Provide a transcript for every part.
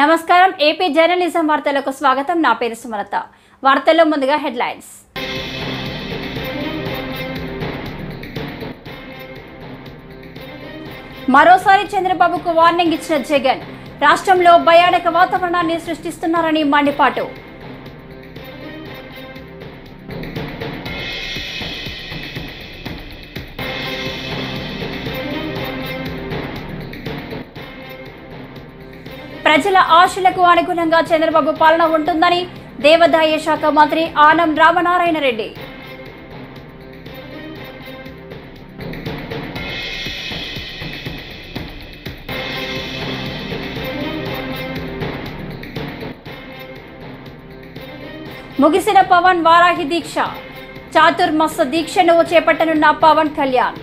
నమస్కారం AP journalism వార్తలకు స్వాగతం. నా పేరు సుమలత. వార్తల్లో ముందుగా హెడ్లైన్స్. మరోసారి చంద్రబాబుకు వార్నింగ్ ఇచ్చిన జగన్, రాష్ట్రంలో భయానక వాతావరణాన్ని సృష్టిస్తున్నారని మండిపాటు. ప్రజల ఆశలకు అనుగుణంగా చంద్రబాబు పాలన ఉంటుందని దేవాదాయ శాఖ మంత్రి ఆనం రామనారాయణ రెడ్డి. ముగిసిన పవన్ వారాహి దీక్ష, చాతుర్మాస దీక్షను చేపట్టనున్న పవన్ కళ్యాణ్.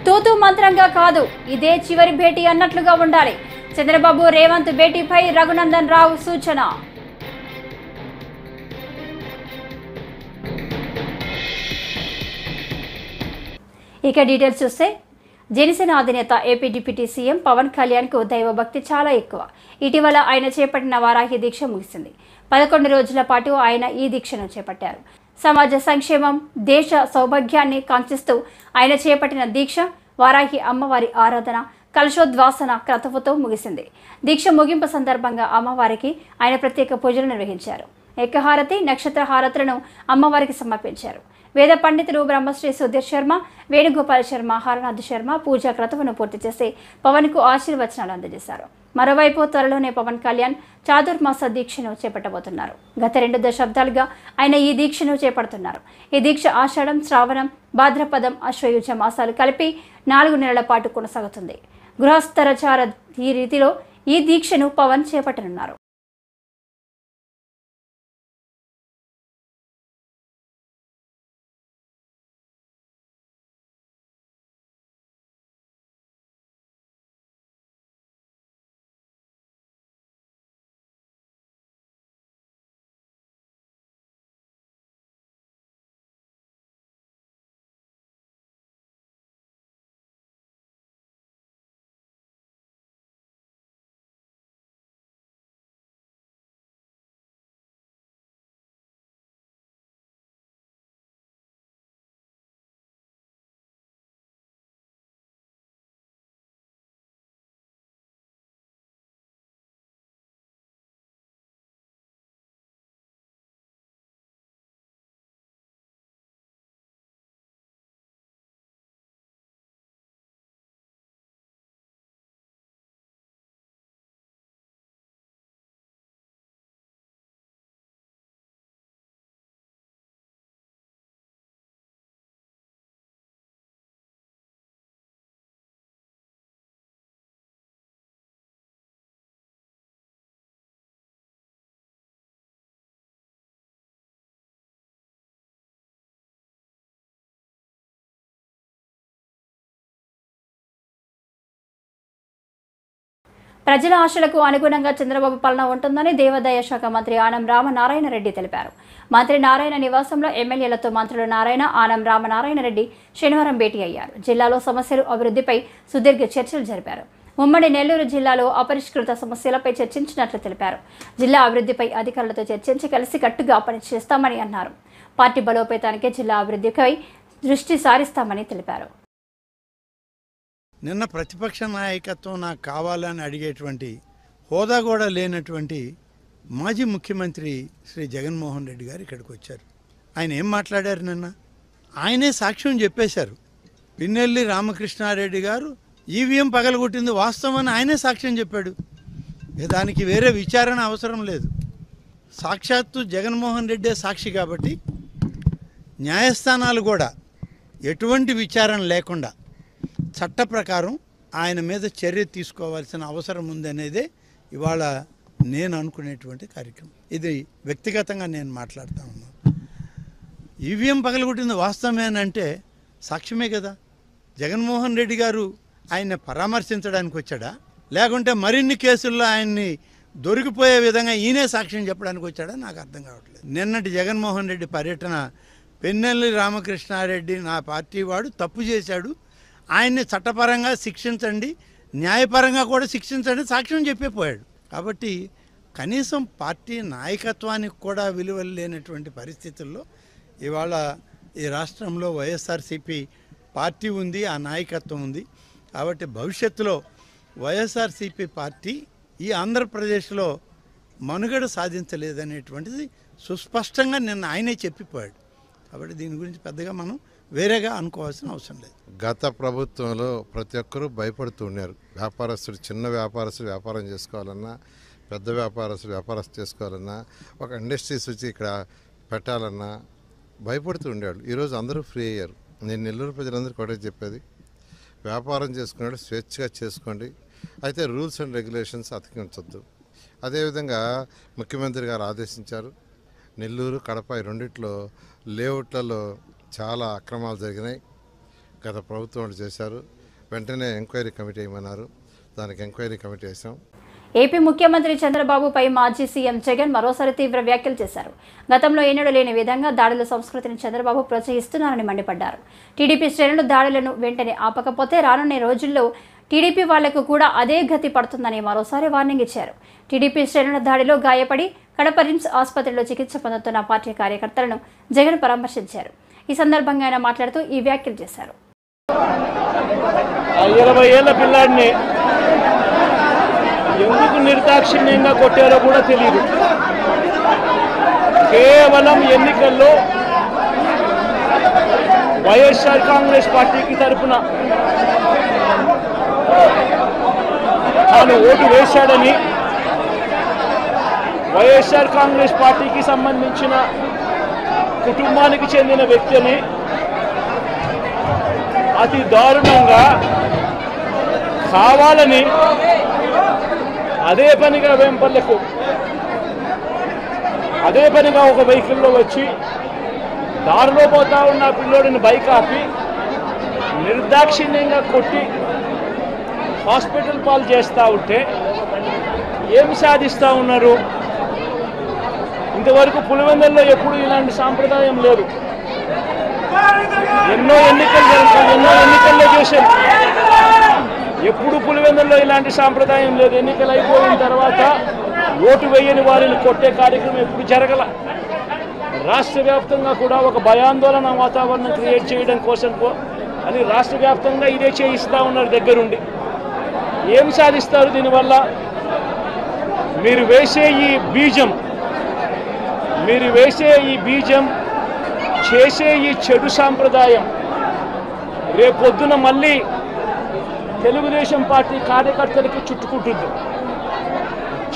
తూతూ మంత్రంగా కాదు, ఇదే చివరి భేటీ అన్నట్లుగా ఉండాలి. చంద్రబాబు రేవంత్ భేటీపై రఘునందన్ రావు సూచన. ఇక డీటెయిల్స్ చూస్తే, జనసేన అధినేత ఏపీ డిప్యూటీ సీఎం పవన్ కళ్యాణ్కు దైవభక్తి చాలా ఎక్కువ. ఇటీవల ఆయన చేపట్టిన వారాహి దీక్ష ముగిసింది. 11 రోజుల పాటు ఆయన ఈ దీక్షను చేపట్టారు. సమాజ సంక్షేమం, దేశ సౌభాగ్యాన్ని కాంక్షిస్తూ ఆయన చేపట్టిన దీక్ష వారాహి అమ్మవారి ఆరాధన, కలశోద్వాసన క్రతువుతో ముగిసింది. దీక్ష ముగింపు సందర్భంగా అమ్మవారికి ఆయన ప్రత్యేక పూజలు నిర్వహించారు. ఏకహారతి, నక్షత్ర హారతులను అమ్మవారికి సమర్పించారు. వేద పండితులు బ్రహ్మశ్రీ సుధీర్ శర్మ, వేణుగోపాల్ శర్మ, హరనాథ్ శర్మ పూజా క్రతువును పూర్తి చేసి పవన్కు ఆశీర్వచనాలు అందజేశారు. మరోవైపు త్వరలోనే పవన్ కళ్యాణ్ చాతుర్మాస దీక్షను చేపట్టబోతున్నారు. గత 2 దశాబ్దాలుగా ఆయన ఈ దీక్షను చేపడుతున్నారు. ఈ దీక్ష ఆషాఢం, శ్రావణం, భాద్రపదం, అశ్వయుజ మాసాలు కలిపి 4 నెలల పాటు కొనసాగుతుంది. గృహస్థరచార ఈ రీతిలో ఈ దీక్షను పవన్ చేపట్టనున్నారు. ప్రజల ఆశలకు అనుగుణంగా చంద్రబాబు పాలన ఉంటుందని దేవాదాయ శాఖ మంత్రి ఆనం రామనారాయణ రెడ్డి తెలిపారు. మంత్రి నారాయణ నివాసంలో ఎమ్మెల్యేలతో మంత్రులు నారాయణ, ఆనం రామనారాయణ రెడ్డి శనివారం భేటీ అయ్యారు. జిల్లాలో సమస్యలు, అభివృద్ధిపై సుదీర్ఘ చర్చలు జరిపారు. ఉమ్మడి నెల్లూరు జిల్లాలో అపరిష్కృత సమస్యలపై చర్చించినట్లు తెలిపారు. జిల్లా అభివృద్ధిపై అధికారులతో చర్చించి కలిసికట్టుగా పనిచేస్తామని అన్నారు. పార్టీ బలోపేతానికి జిల్లా అభివృద్ధిపై దృష్టి సారిస్తామని తెలిపారు. నిన్న ప్రతిపక్ష నాయకత్వం నాకు కావాలని అడిగేటువంటి హోదా కూడా లేనటువంటి మాజీ ముఖ్యమంత్రి శ్రీ జగన్మోహన్ రెడ్డి గారు ఇక్కడికి వచ్చారు. ఆయన ఏం మాట్లాడారు? నిన్న ఆయనే సాక్ష్యం చెప్పేశారు. పిన్నెల్లి రామకృష్ణారెడ్డి గారు ఈవీఎం పగలగొట్టింది వాస్తవం అని ఆయనే సాక్ష్యం చెప్పాడు. దానికి వేరే విచారణ అవసరం లేదు. సాక్షాత్తు జగన్మోహన్ రెడ్డే సాక్షి కాబట్టి న్యాయస్థానాలు కూడా ఎటువంటి విచారణ లేకుండా చట్ట ప్రకారం ఆయన మీద చర్య తీసుకోవాల్సిన అవసరం ఉందనేదే ఇవాళ నేను అనుకునేటువంటి కార్యక్రమం. ఇది వ్యక్తిగతంగా నేను మాట్లాడుతూ ఉన్నాను. ఈవీఎం పగలగొట్టింది వాస్తవమేనంటే సాక్ష్యమే కదా. జగన్మోహన్ రెడ్డి గారు ఆయన్ని పరామర్శించడానికి వచ్చాడా, లేకుంటే మరిన్ని కేసుల్లో ఆయన్ని దొరికిపోయే విధంగా ఈయనే సాక్ష్యం చెప్పడానికి వచ్చాడని నాకు అర్థం కావట్లేదు. నిన్నటి జగన్మోహన్ రెడ్డి పర్యటన పెన్నెల్లి రామకృష్ణారెడ్డి నా పార్టీ వాడు తప్పు చేశాడు, ఆయన్ని చట్టపరంగా శిక్షించండి, న్యాయపరంగా కూడా శిక్షించండి సాక్ష్యం చెప్పిపోయాడు. కాబట్టి కనీసం పార్టీ నాయకత్వానికి కూడా విలువలు లేనటువంటి పరిస్థితుల్లో ఇవాళ ఈ రాష్ట్రంలో వైఎస్ఆర్సీపీ పార్టీ ఉంది, ఆ నాయకత్వం ఉంది. కాబట్టి భవిష్యత్తులో వైఎస్ఆర్సీపీ పార్టీ ఈ ఆంధ్రప్రదేశ్లో మనుగడ సాధించలేదనేటువంటిది సుస్పష్టంగా నిన్న ఆయనే చెప్పిపోయాడు. కాబట్టి దీని గురించి పెద్దగా మనం వేరేగా అనుకోవాల్సిన అవసరం లేదు. గత ప్రభుత్వంలో ప్రతి ఒక్కరూ భయపడుతూ ఉన్నారు. వ్యాపారస్తుడు, చిన్న వ్యాపారస్తుడు వ్యాపారం చేసుకోవాలన్నా, పెద్ద వ్యాపారస్తుడు వ్యాపారం చేసుకోవాలన్నా, ఒక ఇండస్ట్రీస్ వచ్చి ఇక్కడ పెట్టాలన్నా భయపడుతూ ఉండేవాళ్ళు. ఈరోజు అందరూ ఫ్రీ అయ్యారు. నేను నెల్లూరు ప్రజలందరికీ ఒకటే చెప్పేది, వ్యాపారం చేసుకున్నాడు స్వేచ్ఛగా చేసుకోండి, అయితే రూల్స్ అండ్ రెగ్యులేషన్స్ అతికించొద్దు. అదేవిధంగా ముఖ్యమంత్రి గారు ఆదేశించారు, నెల్లూరు, కడప ఈ రెండిట్లో లేఅవుట్లలో చాలా అక్రమాలు జరిగినాయి, గత ప్రభుత్వం చేశారు, వెంటనే ఎంక్వైరీ కమిటీ వేయమన్నారు. దానికి ఎంక్వైరీ కమిటీ వేసాం. ఏపీ ముఖ్యమంత్రి చంద్రబాబుపై మాజీ సీఎం జగన్ మరోసారి తీవ్ర వ్యాఖ్యలు చేశారు. గతంలో ఎన్నడూ లేని విధంగా దాడుల సంస్కృతిని చంద్రబాబు ప్రోత్సహిస్తున్నారని మండిపడ్డారు. టీడీపీ శ్రేణులు దాడులను వెంటనే ఆపకపోతే రానున్న రోజుల్లో టీడీపీ వాళ్లకు కూడా అదే గతి పడుతుందని మరోసారి వార్నింగ్ ఇచ్చారు. టీడీపీ శ్రేణుల దాడిలో గాయపడి కడప రిమ్స్ ఆసుపత్రిలో చికిత్స పొందుతున్న పార్టీ కార్యకర్తలను జగన్ పరామర్శించారు. ఈ సందర్భంగా ఆయన మాట్లాడుతూ ఈ వ్యాఖ్యలు చేశారు. 20 ఏళ్ల పిల్లాడిని ఎందుకు నిర్దాక్షిణ్యంగా కొట్టారో కూడా తెలియదు. కేవలం ఎన్నికల్లో వైఎస్ఆర్ కాంగ్రెస్ పార్టీకి తరఫున తాను ఓటు వేశాడని, వైఎస్ఆర్ కాంగ్రెస్ పార్టీకి సంబంధించిన కుటుంబానికి చెందిన వ్యక్తిని అతి దారుణంగా కావాలని అదే పనిగా వేంపల్లకు అదే పనిగా ఒక వెహికల్లో వచ్చి దారిలో పోతా ఉన్న పిల్లోడిని బైక్ ఆపి నిర్దాక్షిణ్యంగా కొట్టి హాస్పిటల్ పాలు చేస్తూ ఉంటే ఏమి సాధిస్తూ ఉన్నారు? ఇంతవరకు పులివెందుల్లో ఎప్పుడు ఇలాంటి సాంప్రదాయం లేదు. ఎన్నో ఎన్నికల్లో చేశారు, ఎప్పుడు పులివెందుల్లో ఇలాంటి సాంప్రదాయం లేదు. ఎన్నికలు అయిపోయిన తర్వాత ఓటు వేయని వారిని కొట్టే కార్యక్రమం ఎప్పుడు జరగల. రాష్ట్ర వ్యాప్తంగా కూడా ఒక భయాందోళన వాతావరణం క్రియేట్ చేయడం కోసం అని రాష్ట్ర వ్యాప్తంగా ఇదే చేయిస్తూ ఉన్నారు దగ్గరుండి. ఏం సాధిస్తారు దీనివల్ల? మీరు వేసే ఈ బీజం చేసే ఈ చెడు సాంప్రదాయం రేపొద్దున మళ్ళీ తెలుగుదేశం పార్టీ కార్యకర్తలకి చుట్టుకుంటుంది.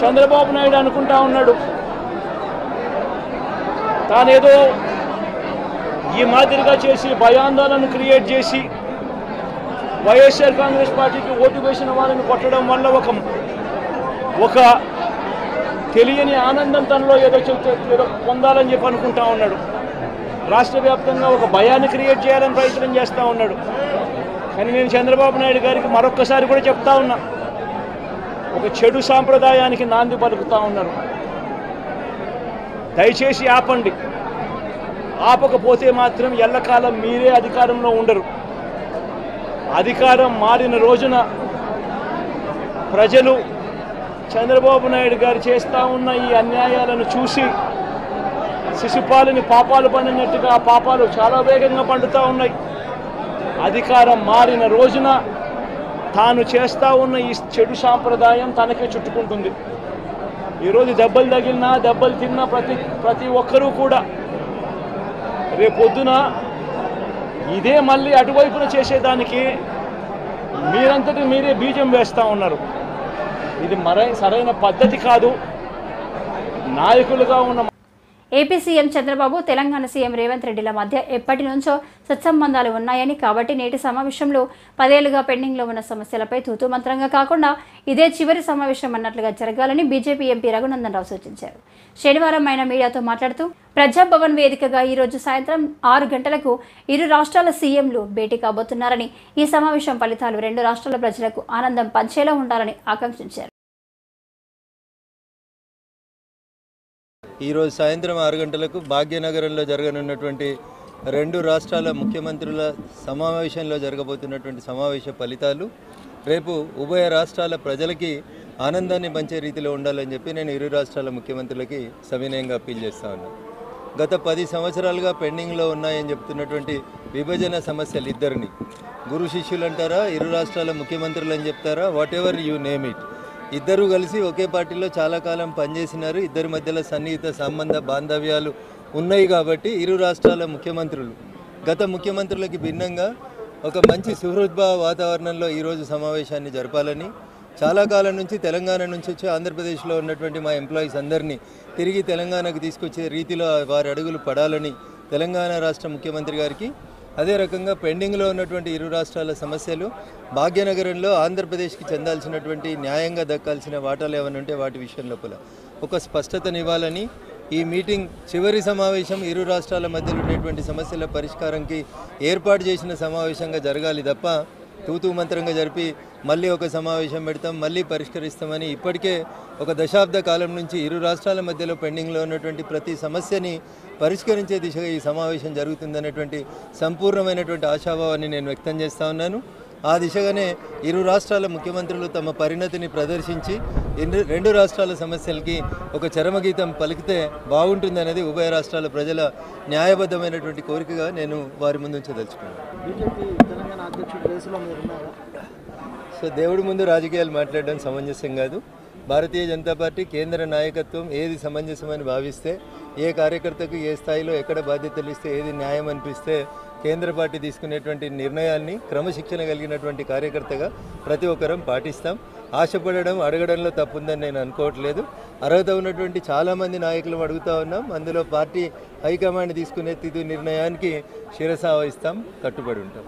చంద్రబాబు నాయుడు అనుకుంటా ఉన్నాడు తానేదో ఈ మాదిరిగా చేసి భయాందోళన క్రియేట్ చేసి వైఎస్ఆర్ కాంగ్రెస్ పార్టీకి ఓటు వేసిన వాళ్ళని కొట్టడం వల్ల ఒక తెలియని ఆనందం తనలో ఏదో పొందాలని చెప్పి అనుకుంటా ఉన్నాడు. రాష్ట్ర వ్యాప్తంగా ఒక భయాన్ని క్రియేట్ చేయాలని ప్రయత్నం చేస్తూ ఉన్నాడు. కానీ నేను చంద్రబాబు నాయుడు గారికి మరొక్కసారి కూడా చెప్తా ఉన్నా, ఒక చెడు సాంప్రదాయానికి నాంది పలుకుతూ ఉన్నారు. దయచేసి ఆపండి. ఆపకపోతే మాత్రం ఎల్లకాలం మీరే అధికారంలో ఉండరు. అధికారం మారిన రోజున ప్రజలు చంద్రబాబు నాయుడు గారు చేస్తూ ఉన్న ఈ అన్యాయాలను చూసి శిశుపాలని పాపాలు పండినట్టుగా ఆ పాపాలు చాలా వేగంగా పండుతూ ఉన్నాయి. అధికారం మారిన రోజున తాను చేస్తూ ఉన్న ఈ చెడు సాంప్రదాయం తనకే చుట్టుకుంటుంది. ఈరోజు దెబ్బలు తగిలినా దెబ్బలు తిన్నా ప్రతి ఒక్కరూ కూడా రేపొద్దున ఇదే మళ్ళీ అటువైపున చేసేదానికి మీరంతటి మీరే బీజం వేస్తూ ఉన్నారు. ఇది సరైన పద్ధతి కాదు. నాయకులుగా ఉన్న AP CM Chandrababu Telangana CM Revanth రెడ్డిల మధ్య ఎప్పటి నుంచో సత్సంబంధాలు ఉన్నాయని, కాబట్టి నేటి సమావేశంలో 10 ఏళ్లుగా పెండింగ్లో ఉన్న సమస్యలపై తూతుమంత్రంగా కాకుండా ఇదే చివరి సమావేశం అన్నట్లుగా జరగాలని బీజేపీ ఎంపీ రఘునందన్ రావు సూచించారు. శనివారం ఆయన మీడియాతో మాట్లాడుతూ ప్రజాభవన్ వేదికగా ఈరోజు సాయంత్రం 6 గంటలకు ఇరు రాష్ట్రాల సీఎంలు భేటీ కాబోతున్నారని, ఈ సమావేశం ఫలితాలు 2 రాష్ట్రాల ప్రజలకు ఆనందం పంచేలా ఉండాలని ఆకాంక్షించారు. ఈరోజు సాయంత్రం 6 గంటలకు భాగ్యనగరంలో జరగనున్నటువంటి 2 రాష్ట్రాల ముఖ్యమంత్రుల సమావేశంలో జరగబోతున్నటువంటి సమావేశ ఫలితాలు రేపు ఉభయ రాష్ట్రాల ప్రజలకి ఆనందాన్ని పంచే రీతిలో ఉండాలని చెప్పి నేను ఇరు రాష్ట్రాల ముఖ్యమంత్రులకి సవినయంగా అప్పీల్ చేస్తా ఉన్నాను. గత 10 సంవత్సరాలుగా పెండింగ్లో ఉన్నాయని చెప్తున్నటువంటి విభజన సమస్యలు ఇద్దరిని గురు శిష్యులు అంటారా, ఇరు రాష్ట్రాల ముఖ్యమంత్రులు అని చెప్తారా, what ever you name it, ఇద్దరు కలిసి ఒకే పార్టీలో చాలా కాలం పనిచేసినారు. ఇద్దరి మధ్యలో సన్నిహిత సంబంధ బాంధవ్యాలు ఉన్నాయి కాబట్టి ఇరు రాష్ట్రాల ముఖ్యమంత్రులు గత ముఖ్యమంత్రులకి భిన్నంగా ఒక మంచి సుహృద్భావ వాతావరణంలో ఈరోజు సమావేశాన్ని జరపాలని, చాలా కాలం నుంచి తెలంగాణ నుంచి వచ్చి ఆంధ్రప్రదేశ్లో ఉన్నటువంటి మా ఎంప్లాయీస్ అందరినీ తిరిగి తెలంగాణకు తీసుకొచ్చే రీతిలో వారి అడుగులు పడాలని తెలంగాణ రాష్ట్ర ముఖ్యమంత్రి గారికి, అదే రకంగా పెండింగ్లో ఉన్నటువంటి ఇరు రాష్ట్రాల సమస్యలు భాగ్యనగరంలో ఆంధ్రప్రదేశ్కి చెందాల్సినటువంటి న్యాయంగా దక్కాల్సిన వాటాలు ఏమైనా ఉంటే వాటి విషయం లోపల ఒక స్పష్టతనివ్వాలని, ఈ మీటింగ్ చివరి సమావేశం ఇరు రాష్ట్రాల మధ్యలో ఉండేటువంటి సమస్యల పరిష్కారంకి ఏర్పాటు చేసిన సమావేశంగా జరగాలి తప్ప తూతూ మంత్రంగా జరిపి మళ్ళీ ఒక సమావేశం పెడతాం మళ్ళీ పరిష్కరిస్తామని ఇప్పటికే ఒక దశాబ్ద కాలం నుంచి ఇరు రాష్ట్రాల మధ్యలో పెండింగ్లో ఉన్నటువంటి ప్రతి సమస్యని పరిష్కరించే దిశగా ఈ సమావేశం జరుగుతుందనేటువంటి సంపూర్ణమైనటువంటి ఆశాభావాన్ని నేను వ్యక్తం చేస్తూ ఉన్నాను. ఆ దిశగానే ఇరు రాష్ట్రాల ముఖ్యమంత్రులు తమ పరిణతిని ప్రదర్శించి 2 రాష్ట్రాల సమస్యలకి ఒక చరమగీతం పలికితే బాగుంటుందనేది ఉభయ రాష్ట్రాల ప్రజల న్యాయబద్ధమైనటువంటి కోరికగా నేను వారి ముందు ఉంచదలుచుకున్నాను. సో దేవుడి ముందు రాజకీయాలు మాట్లాడడం సమంజసం కాదు. భారతీయ జనతా పార్టీ కేంద్ర నాయకత్వం ఏది సమంజసమని భావిస్తే, ఏ కార్యకర్తకు ఏ స్థాయిలో ఎక్కడ బాధ్యతలు ఇస్తే ఏది న్యాయం అనిపిస్తే కేంద్ర పార్టీ తీసుకునేటువంటి నిర్ణయాల్ని క్రమశిక్షణ కలిగినటువంటి కార్యకర్తగా ప్రతి ఒక్కరం పాటిస్తాం. ఆశపడడం అడగడంలో తప్పుందని నేను అనుకోవట్లేదు. అర్హత ఉన్నటువంటి చాలామంది నాయకులు అడుగుతూ ఉన్నాం. అందులో పార్టీ హైకమాండ్ తీసుకునే తుది నిర్ణయానికి శిరసా వహిస్తాం, కట్టుబడి ఉంటాం.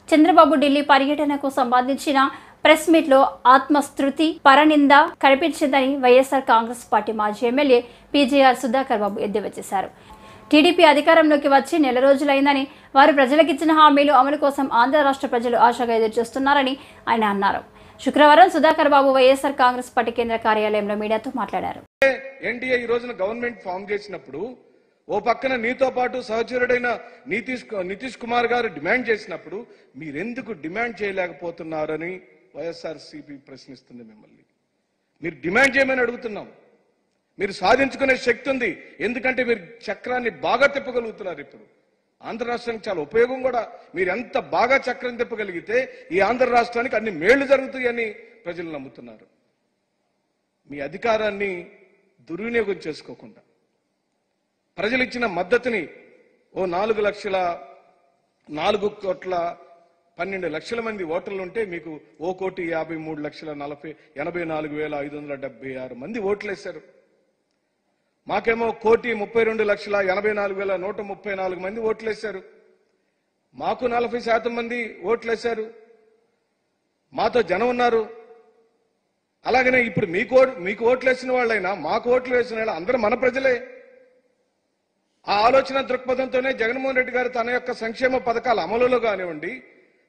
చంద్రబాబు ఢిల్లీ పర్యటనకు సంబంధించిన ప్రెస్ మీట్లో ఆత్మస్తృతి పరనింద కనిపించిందని వైఎస్ఆర్ కాంగ్రెస్ పార్టీ మాజీ ఎమ్మెల్యే పీజేఆర్ సుధాకర్ బాబు ఎద్దేవా చేశారు. టీడీపీ అధికారంలోకి వచ్చి నెల రోజులైందని, వారు ప్రజలకిచ్చిన హామీలు అమలు కోసం ఆంధ్ర రాష్ట్ర ప్రజలు ఆశగా ఎదురుచూస్తున్నారని ఆయన అన్నారు. శుక్రవారం సుధాకర్ బాబు వైఎస్ఆర్ కాంగ్రెస్ పార్టీ కేంద్ర కార్యాలయంలో మీడియాతో మాట్లాడారు. ఎన్డీఏ ఈ రోజున గవర్నమెంట్ ఫామ్ చేసినప్పుడు ఓ పక్కన నీతో పాటు సహచరుడైన నితీష్ కుమార్ గారు డిమాండ్ చేసినప్పుడు మీరెందుకు డిమాండ్ చేయలేకపోతున్నారని వైఎస్ఆర్సీపీ ప్రశ్నిస్తుంది మిమ్మల్ని. మీరు డిమాండ్ చేయమని అడుగుతున్నాం. మీరు సాధించుకునే శక్తి ఉంది, ఎందుకంటే మీరు చక్రాన్ని బాగా తిప్పగలుగుతున్నారు. ఇప్పుడు ఆంధ్ర రాష్ట్రానికి చాలా ఉపయోగం కూడా. మీరు ఎంత బాగా చక్రం తిప్పగలిగితే ఈ ఆంధ్ర రాష్ట్రానికి అన్ని మేళ్లు జరుగుతాయని ప్రజలు నమ్ముతున్నారు. మీ అధికారాన్ని దుర్వినియోగం చేసుకోకుండా ప్రజలు ఇచ్చిన మద్దతుని ఓ 4,12,12 మంది ఓటర్లు ఉంటే మీకు 1,53,84,576 మంది ఓట్లేశారు. మాకేమో 1,32,84,134 మంది ఓట్లేశారు. మాకు 40% మంది ఓట్లేశారు. మాతో జనం ఉన్నారు. అలాగనే ఇప్పుడు మీకు ఓట్లేసిన వాళ్ళైనా మాకు ఓట్లు వేసిన వాళ్ళు అందరూ మన ప్రజలే. ఆ ఆలోచన దృక్పథంతోనే జగన్మోహన్ రెడ్డి గారు తన యొక్క సంక్షేమ పథకాల అమలులో కానివ్వండి,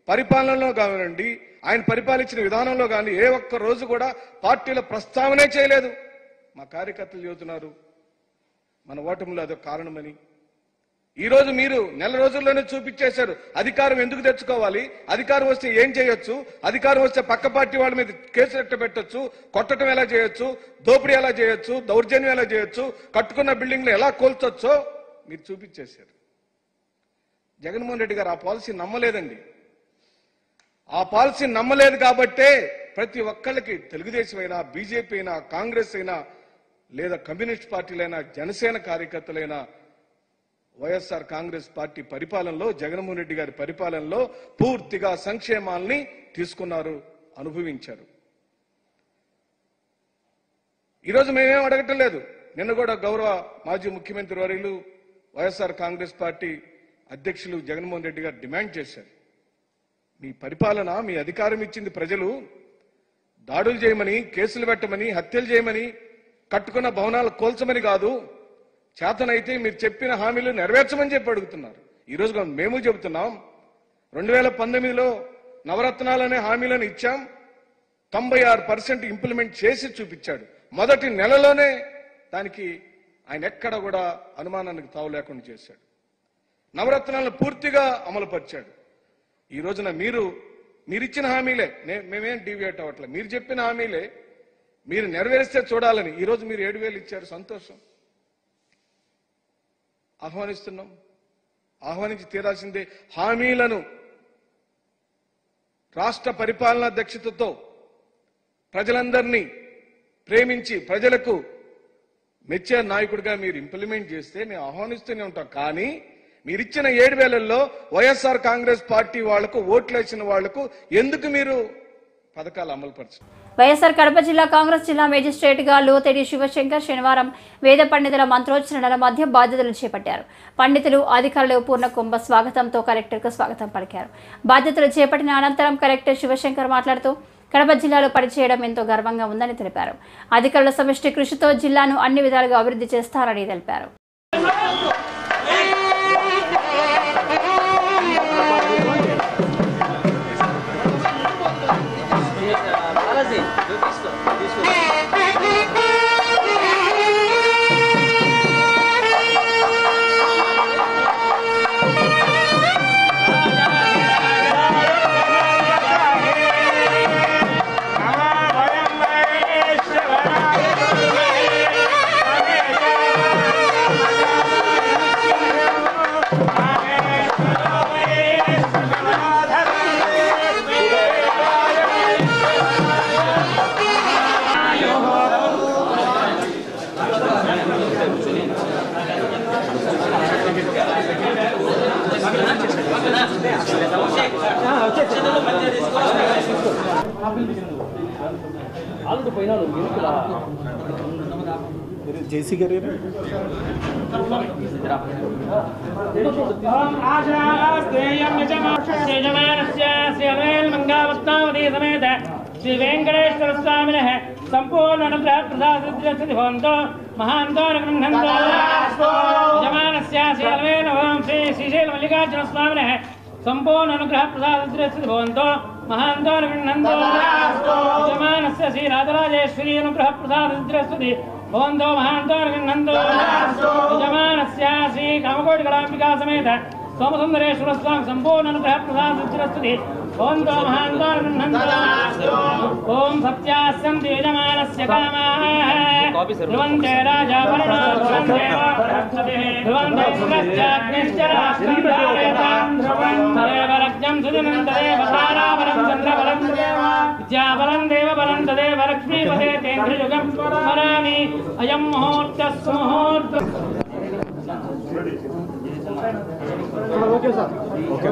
పరిపాలనలో కానివ్వండి, ఆయన పరిపాలించిన విధానంలో కానీ ఏ ఒక్క రోజు కూడా పార్టీల ప్రస్తావనే చేయలేదు. మా కార్యకర్తలు చెబుతున్నారు మన ఓటమిలో అదొక కారణమని. ఈరోజు మీరు నెల రోజుల్లోనే చూపించేశారు అధికారం ఎందుకు తెచ్చుకోవాలి, అధికారం వస్తే ఏం చేయొచ్చు, అధికారం వస్తే పక్క పార్టీ వాళ్ళ మీద కేసులు ఎట్ట పెట్టొచ్చు, కొట్టడం ఎలా చేయొచ్చు, దోపిడీ ఎలా చేయొచ్చు, దౌర్జన్యం ఎలా చేయొచ్చు, కట్టుకున్న బిల్డింగ్లు ఎలా కూల్చొచ్చో మీరు చూపించేశారు. జగన్మోహన్ రెడ్డి గారు ఆ పాలసీ నమ్మలేదండి. ఆ పాలసీ నమ్మలేదు కాబట్టే ప్రతి ఒక్కళ్ళకి తెలుగుదేశం అయినా, బీజేపీ అయినా, కాంగ్రెస్ అయినా, లేదా కమ్యూనిస్ట్ పార్టీలైనా, జనసేన కార్యకర్తలైనా వైఎస్ఆర్ కాంగ్రెస్ పార్టీ పరిపాలనలో, జగన్మోహన్ రెడ్డి గారి పరిపాలనలో పూర్తిగా సంక్షేమాల్ని తీసుకున్నారు, అనుభవించారు. ఈరోజు మేమేం అడగటం లేదు. నిన్న కూడా గౌరవ మాజీ ముఖ్యమంత్రి వర్యులు వైఎస్ఆర్ కాంగ్రెస్ పార్టీ అధ్యక్షులు జగన్మోహన్ రెడ్డి గారు డిమాండ్ చేశారు, మీ పరిపాలన, మీ అధికారం ఇచ్చింది ప్రజలు దాడులు చేయమని, కేసులు పెట్టమని, హత్యలు చేయమని, కట్టుకున్న భవనాలు కోల్చమని కాదు, చేతనైతే మీరు చెప్పిన హామీలు నెరవేర్చమని చెప్పి అడుగుతున్నారు. ఈరోజు మేము చెబుతున్నాం, 2019లో నవరత్నాలనే హామీలను ఇచ్చాం, 96% ఇంప్లిమెంట్ చేసి చూపించాడు. మొదటి నెలలోనే దానికి ఆయన ఎక్కడ కూడా అనుమానానికి తావు లేకుండా చేశాడు. నవరత్నాలను పూర్తిగా అమలుపరిచాడు. ఈ రోజున మీరిచ్చిన హామీలే, మేమేం డీవియేట్ అవ్వట్లేదు, మీరు చెప్పిన హామీలే మీరు నెరవేరిస్తే చూడాలని ఈరోజు మీరు 7,000 ఇచ్చారు, సంతోషం, ఆహ్వానిస్తున్నాం, ఆహ్వానించి తీరాల్సిందే. హామీలను రాష్ట్ర పరిపాలనా దక్షతతో ప్రజలందరినీ ప్రేమించి ప్రజలకు మెచ్చే నాయకుడిగా మీరు ఇంప్లిమెంట్ చేస్తే మేము ఆహ్వానిస్తూనే ఉంటాం. కానీ మీరిచ్చిన 7,000లో వైఎస్ఆర్ కాంగ్రెస్ పార్టీ వాళ్లకు ఓట్లేసిన వాళ్లకు ఎందుకు మీరు పథకాలు అమలుపరచారు? వైఎస్ఆర్ కడప జిల్లా కాంగ్రెస్ జిల్లా మేజిస్ట్రేట్ గా లోతేడి శివశంకర్ శనివారం వేద పండితుల మంత్రోచ్చరణల మధ్య బాధ్యతలు చేపట్టారు. పండితులు అధికారులు పూర్ణ కుంభ స్వాగతంతో కలెక్టర్కు స్వాగతం పలికారు. బాధ్యతలు చేపట్టిన అనంతరం కలెక్టర్ శివశంకర్ మాట్లాడుతూ కడప జిల్లాలో పనిచేయడం ఎంతో గర్వంగా ఉందని తెలిపారు. అధికారుల సమిష్టి కృషితో జిల్లాను అన్ని విధాలుగా అభివృద్ధి చేస్తారని తెలిపారు. జేసీ గారు శ్రీ వెంకటేశ్వర స్వామి సంపూర్ణ ప్రసాదంతో మహాంతో శ్రీ శ్రీశైల మల్లికార్జున స్వామి సంపూర్ణ అనుగ్రహ ప్రసాదంతో మహాంతో యజమానస్య శ్రీ రాజరాజేశ్వరి అనుగ్రహ ప్రసాదం భవంతో మహాంతో యజమానస్య శ్రీ కామకోటి కళాంబికా సమేత సోమసుందరేశ్వర స్వామి సంపూర్ణ అనుగ్రహ ప్రసాదం భవంతో మహాంతో ఓం సత్యాస్యంతి యజమానస్య కామాః ధ్రువంతే రాజా వరుణో ధ్రువంతే ఇంద్రశ్చాగ్నిశ్చ రాష్ట్రం దేవరజ్ఞం సుజనం తదేవ తారాబలం చంద్రబలం విద్యాబలం దేవబలం తదేవ లక్ష్మీపదే తేంద్రయుగం స్మరామి అయం ముహూర్తః సుముహూర్తః. ఓకే సార్, ఓకే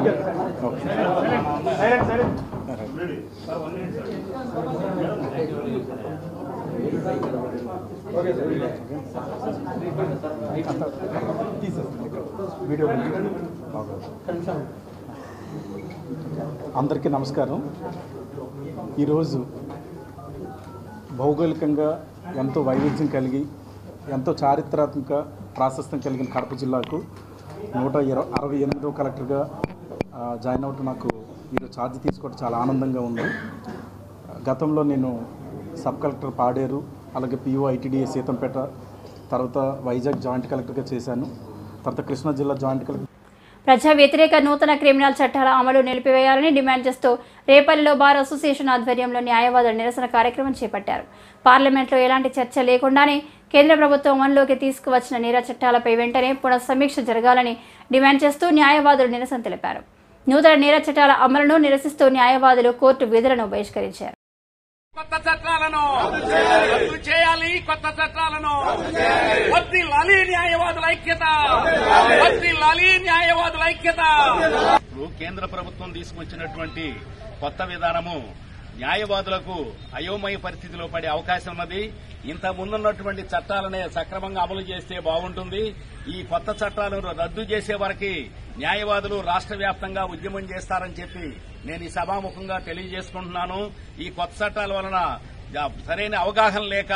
అందరికీ నమస్కారం. ఈరోజు భౌగోళికంగా ఎంతో వైవిధ్యం కలిగి ఎంతో చారిత్రాత్మక ప్రాశస్త్యం కలిగిన కడప జిల్లాకు 168వ కలెక్టర్గా జాయిన్ అవటం నాకు ఈరోజు ఛార్జ్ తీసుకోవడం చాలా ఆనందంగా ఉంది. గతంలో నేను సబ్ కలెక్టర్ పాడేరు, అలాగే పిఓ ఐటీడీఏ సీతంపేట, తర్వాత వైజాగ్ జాయింట్ కలెక్టర్గా చేశాను. తర్వాత కృష్ణా జిల్లా జాయింట్ కలెక్టర్. ప్రజా వ్యతిరేక నూతన క్రిమినల్ చట్టాల అమలు నిలిపివేయాలని డిమాండ్ చేస్తూ రేపల్లిలో బార్ అసోసియేషన్ ఆధ్వర్యంలో న్యాయవాదుల నిరసన కార్యక్రమం చేపట్టారు. పార్లమెంట్లో ఎలాంటి చర్చ లేకుండానే కేంద్ర ప్రభుత్వం అమలులోకి తీసుకువచ్చిన నేర చట్టాలపై వెంటనే పునఃసమీక్ష జరగాలని డిమాండ్ చేస్తూ న్యాయవాదులు నిరసన తెలిపారు. నూతన నేర చట్టాల అమలును నిరసిస్తూ న్యాయవాదులు కోర్టు విధులను బహిష్కరించారు. కొత్త చట్టాలను రద్దు చేయాలి, కొత్త చట్టాలను వర్ధిల్లాలి, న్యాయవాదుల ఐక్యత, వర్ధిల్లాలి, న్యాయవాదుల ఐక్యత. కేంద్ర ప్రభుత్వం తీసుకొచ్చినటువంటి కొత్త విధానము న్యాయవాదులకు అయోమయ పరిస్థితిలో పడే అవకాశం ఉన్నది. ఇంత ముందున్నటువంటి చట్టాలనే సక్రమంగా అమలు చేస్తే బాగుంటుంది. ఈ కొత్త చట్టాలను రద్దు చేసే వరకు న్యాయవాదులు రాష్ట్ర వ్యాప్తంగా ఉద్యమం చేస్తారని చెప్పి నేను ఈ సభాముఖంగా తెలియజేసుకుంటున్నాను. ఈ కొత్త చట్టాల వలన సరైన అవగాహన లేక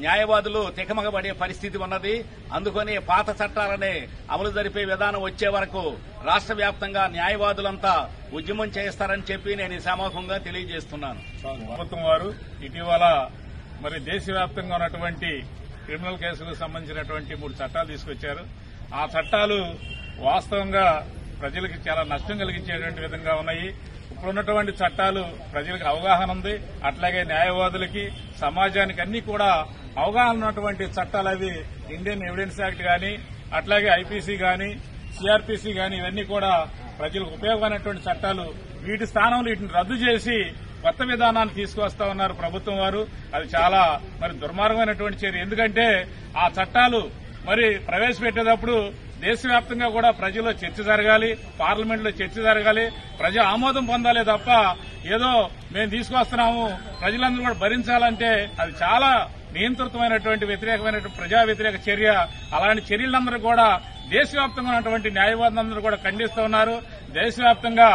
న్యాయవాదులు తికమకబడే పరిస్థితి ఉన్నది. అందుకని పాత చట్టాలనే అమలు జరిపే విధానం వచ్చే వరకు రాష్ట్ర వ్యాప్తంగా న్యాయవాదులంతా ఉద్యమం చేస్తారని చెప్పి నేను ఈ సమాముఖంగా తెలియజేస్తున్నాను. ప్రభుత్వం వారు ఇటీవల మరి దేశవ్యాప్తంగా ఉన్నటువంటి క్రిమినల్ కేసులకు సంబంధించినటువంటి 3 చట్టాలు తీసుకొచ్చారు. ఆ చట్టాలు వాస్తవంగా ప్రజలకు చాలా నష్టం కలిగించేటువంటి విధంగా ఉన్నాయి. ఇప్పుడున్నటువంటి చట్టాలు ప్రజలకు అవగాహన ఉంది, అట్లాగే న్యాయవాదులకి సమాజానికి అన్ని కూడా అవగాహన ఉన్నటువంటి చట్టాలు అవి ఇండియన్ ఎవిడెన్స్ యాక్ట్ గాని, అట్లాగే ఐపీసీ గాని, సిఆర్పీసీ గాని ఇవన్నీ కూడా ప్రజలకు ఉపయోగమైనటువంటి చట్టాలు. వీటి స్థానంలో వీటిని రద్దు చేసి కొత్త విధానాన్ని తీసుకువస్తా ఉన్నారు ప్రభుత్వం వారు. అది చాలా దుర్మార్గమైనటువంటి చర్య. ఎందుకంటే ఆ చట్టాలు ప్రవేశపెట్టేటప్పుడు దేశవ్యాప్తంగా కూడా ప్రజల్లో చర్చ జరగాలి, పార్లమెంట్లో చర్చ జరగాలి, ప్రజా ఆమోదం పొందాలి తప్ప ఏదో మేము తీసుకొస్తున్నాము ప్రజలందరూ కూడా భరించాలంటే అది చాలా నియంత్రితమైనటువంటి వ్యతిరేకమైనటువంటి ప్రజా వ్యతిరేక చర్య. అలాంటి చర్యలందరూ కూడా దేశవ్యాప్తంగా ఉన్నటువంటి న్యాయవాదులందరూ కూడా ఖండిస్తూ ఉన్నారు. దేశవ్యాప్తంగా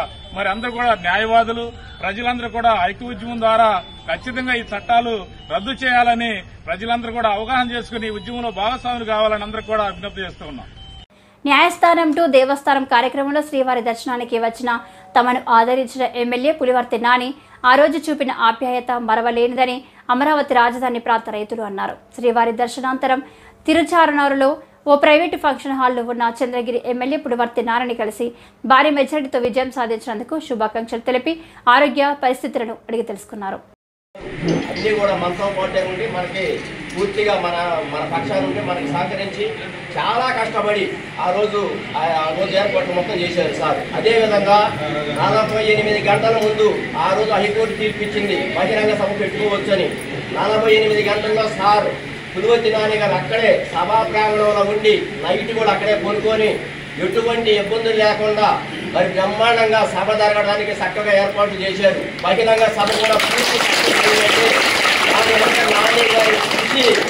అందరూ కూడా న్యాయవాదులు ప్రజలందరూ కూడా ఐక్య ఉద్యమం ద్వారా ఖచ్చితంగా ఈ చట్టాలు రద్దు చేయాలని ప్రజలందరూ కూడా అవగాహన చేసుకుని ఈ ఉద్యమంలో భాగస్వాములు కావాలని అందరూ కూడా విజ్ఞప్తి చేస్తూ ఉన్నాం. న్యాయస్థానం టు దేవస్థానం కార్యక్రమంలో శ్రీవారి దర్శనానికి వచ్చిన తమను ఆదరించిన ఎమ్మెల్యే పులివర్తి నాని ఆ రోజు చూపిన ఆప్యాయత మరవలేనిదని అమరావతి రాజధాని ప్రాంత రైతులు అన్నారు. శ్రీవారి దర్శనాంతరం తిరుచారణూరులో ఓ ప్రైవేటు ఫంక్షన్ హాల్లో ఉన్న చంద్రగిరి ఎమ్మెల్యే పులివర్తి నానిని కలిసి భారీ మెజారిటీతో విజయం సాధించినందుకు శుభాకాంక్షలు తెలిపి ఆరోగ్య పరిస్థితులను అడిగి తెలుసుకున్నారు. అన్నీ కూడా మనతో పాటే ఉండి మనకి పూర్తిగా మన పక్షాల నుండి మనకి సహకరించి చాలా కష్టపడి ఆ రోజు ఏర్పాట్లు మొత్తం చేశారు సార్. అదేవిధంగా 48 గంటల ముందు ఆ రోజు హైకోర్టు తీర్పిచ్చింది బహిరంగ సభ పెట్టుకోవచ్చని. 48 గంటల్లో సార్ పులివర్తి నాని గారు అక్కడే సభా ప్రాంగణంలో ఉండి నైట్ కూడా అక్కడే కొనుక్కొని ఎటువంటి ఇబ్బందులు లేకుండా బ్రహ్మాండంగా సభ జరగడానికి చక్కగా ఏర్పాట్లు చేశారు. బహిరంగ సభ కూడా పూర్తి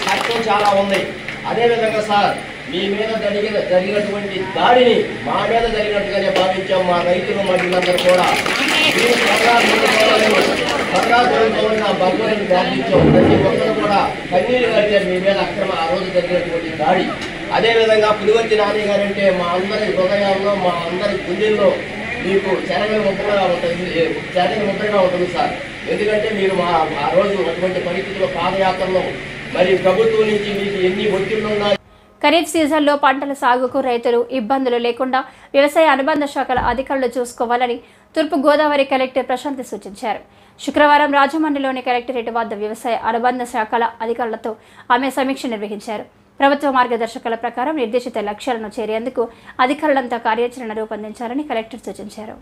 కష్టం చాలా ఉంది. అదేవిధంగా సార్ మీ మీద జరిగినటువంటి దాడిని మా మీద జరిగినట్టుగానే భావించాం. మా రైతులు మహిళలందరూ కూడా భగవాన్ని ప్రార్థించాం. ప్రతి ఒక్కరు కూడా కన్నీరు కట్టారు మీ మీద ఆ రోజు జరిగినటువంటి దాడి. అదేవిధంగా పులివర్తి నాని గారంటే మా అందరి హృదయాల్లో మా అందరి గుండెల్లో మీకు చెరగని ముద్రగా ఉంటుంది సార్. ఎందుకంటే మీరు ఆ రోజు అటువంటి పరిస్థితుల్లో పాదయాత్రలో ప్రభుత్వం నుంచి మీకు ఎన్ని ఒత్తిళ్లు ఉన్నాయి. ఖరీఫ్ సీజన్లో పంటల సాగుకు రైతులు ఇబ్బందులు లేకుండా వ్యవసాయ అనుబంధ శాఖల అధికారులు చూసుకోవాలని తూర్పు గోదావరి కలెక్టర్ ప్రశాంతి సూచించారు. శుక్రవారం రాజమండ్రిలోని కలెక్టరేట్ వద్ద వ్యవసాయ అనుబంధ శాఖల అధికారులతో ఆమె సమీక్ష నిర్వహించారు. ప్రభుత్వ మార్గదర్శకాల ప్రకారం నిర్దేశిత లక్ష్యాలను చేరేందుకు అధికారులంతా కార్యాచరణ రూపొందించాలని కలెక్టర్ సూచించారు.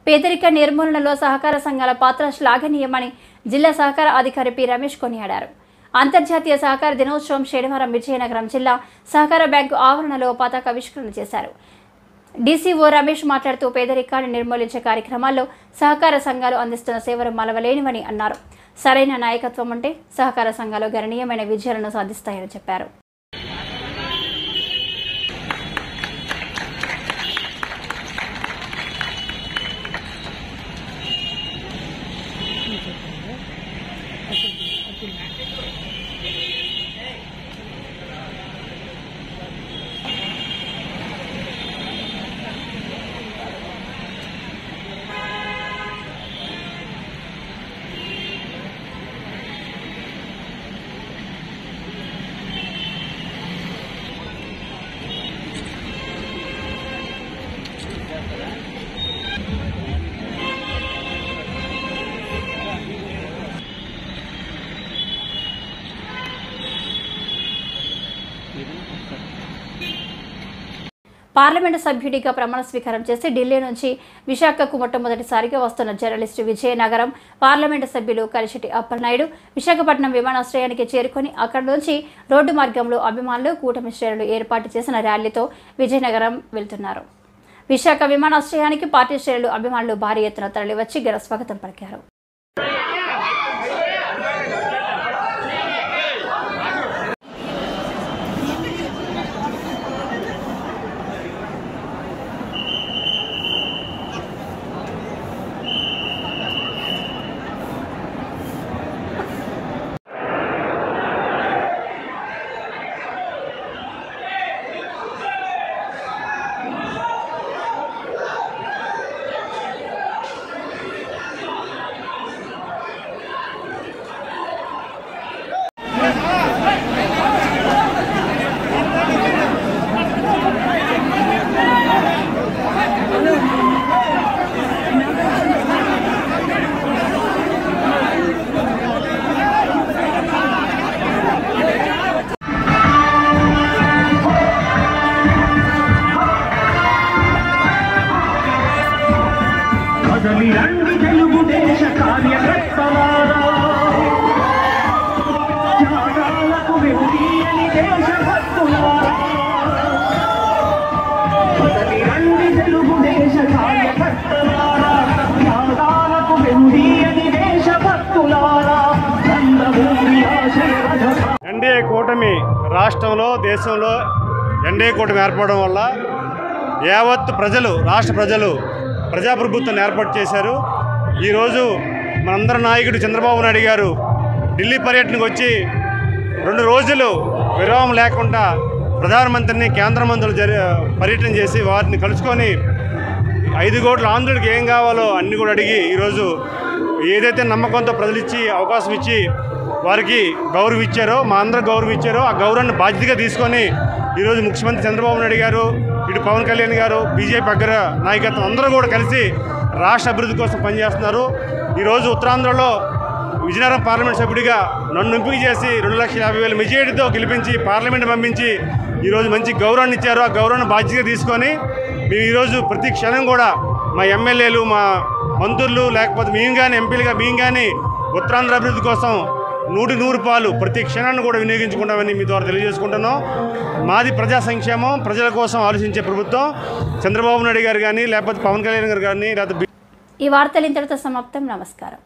పేదరిక నిర్మూలనలో సహకార సంఘాల పాత్ర శ్లాఘనీయమని జిల్లా సహకార అధికారి పి రమేష్ కొనియాడారు. అంతర్జాతీయ సహకార దినోత్సవం శనివారం విజయనగరం జిల్లా సహకార బ్యాంకు ఆవరణలో పతాకావిష్కరణ చేశారు. డీసీఓ రమేష్ మాట్లాడుతూ పేదరికాన్ని నిర్మూలించే కార్యక్రమాల్లో సహకార సంఘాలు అందిస్తున్న సేవలు మలవలేనివని అన్నారు. సరైన నాయకత్వం ఉంటే సహకార సంఘాలు గణనీయమైన విజయాలను సాధిస్తాయని చెప్పారు. పార్లమెంటు సభ్యుడిగా ప్రమాణ స్వీకారం చేసి ఢిల్లీ నుంచి విశాఖకు మొట్టమొదటిసారిగా వస్తున్న జర్నలిస్టు విజయనగరం పార్లమెంటు సభ్యులు కలిశెట్టి అప్పలనాయుడు విశాఖపట్నం విమానాశ్రయానికి చేరుకొని అక్కడి నుంచి రోడ్డు మార్గంలో అభిమానులు కూటమి శ్రేణులు ఏర్పాటు చేసిన ర్యాలీతో విజయనగరం వెళ్తున్నారు. విశాఖ విమానాశ్రయానికి పార్టీ శ్రేణులు అభిమానులు భారీ ఎత్తున తరలివచ్చి ఘన స్వాగతం పలికారు. ఎన్డీఏ కూటమి రాష్ట్రంలో దేశంలో ఎన్డీఏ కూటమి ఏర్పడడం వల్ల యావత్ ప్రజలు రాష్ట్ర ప్రజలు ప్రజాప్రభుత్వాన్ని ఏర్పాటు చేశారు. ఈరోజు మనందరి నాయకుడు చంద్రబాబు నాయుడు గారు ఢిల్లీ పర్యటనకు వచ్చి 2 రోజులు విరామం లేకుండా ప్రధానమంత్రిని కేంద్ర మంత్రులు పర్యటన చేసి వారిని కలుసుకొని 5 కోట్ల ఆంధ్రులకు ఏం కావాలో అన్నీ కూడా అడిగి ఈరోజు ఏదైతే నమ్మకంతో ప్రజలు ఇచ్చి అవకాశం ఇచ్చి వారికి గౌరవం ఇచ్చారో మా అందరూ గౌరవం ఇచ్చారో ఆ గౌరవాన్ని బాధ్యతగా తీసుకొని ఈరోజు ముఖ్యమంత్రి చంద్రబాబు నాయుడు గారు ఇటు పవన్ కళ్యాణ్ గారు బీజేపీ అగ్ర నాయకత్వం అందరూ కూడా కలిసి రాష్ట్ర అభివృద్ధి కోసం పనిచేస్తున్నారు. ఈరోజు ఉత్తరాంధ్రలో విజయనగరం పార్లమెంట్ సభ్యుడిగా నన్ను ఎంపిక చేసి 2,50,000 మెజారిటీతో గెలిపించి పార్లమెంట్ పంపించి ఈరోజు మంచి గౌరవాన్ని ఇచ్చారు. ఆ గౌరవాన్ని బాధ్యతగా తీసుకొని మేము ఈరోజు ప్రతి క్షణం కూడా మా ఎమ్మెల్యేలు మా మంత్రులు లేకపోతే మేము కానీ ఎంపీలుగా మేము కానీ ఉత్తరాంధ్ర అభివృద్ధి కోసం 100 పాలు ప్రతి క్షణాన్ని కూడా వినియోగించుకుంటామని మీ ద్వారా తెలియజేసుకుంటున్నాం. మాది ప్రజా సంక్షేమం ప్రజల కోసం ఆలోచించే ప్రభుత్వం. చంద్రబాబు నాయుడు గారు కానీ లేకపోతే పవన్ కళ్యాణ్ గారు కానీ లేకపోతే ఈ వార్తలు ఇంతటితో సమాప్తం. నమస్కారం.